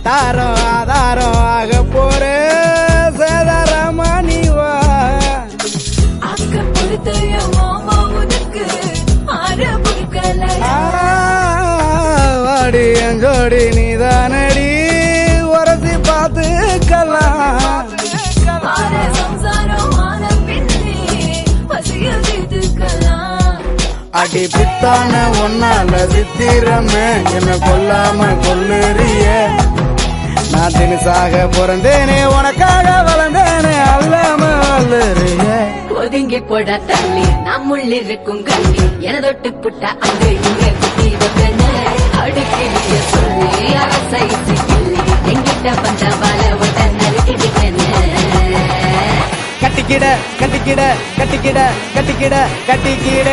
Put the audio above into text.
தாரம் ஆதாரம் ஆக போற சேதாரமா நீவா வாடி எங்கோடி நீதானடி உரசி பார்த்துக்கலாம் அடி பித்தான ஒன்னால சித்திரமே என்ன கொல்லாம கொல்லுறிய நான் தினசாக பிறந்தேனே உனக்காக வளர்ந்தேனே அல்லாம வல்லுறிய ஒதுங்கி போட தள்ளி நம்முள்ளிருக்கும் கண்ணி என தொட்டு புட்ட அங்க இங்க குட்டி வைப்பன அடுக்கிய சொல்லி அரசை சிக்கிள்ளி எங்கிட்ட வந்த வல உடனே கட்டிக்கிட கட்டிக்கிட கட்டிக்கிட கட்டிக்கிட கட்டிக்கிட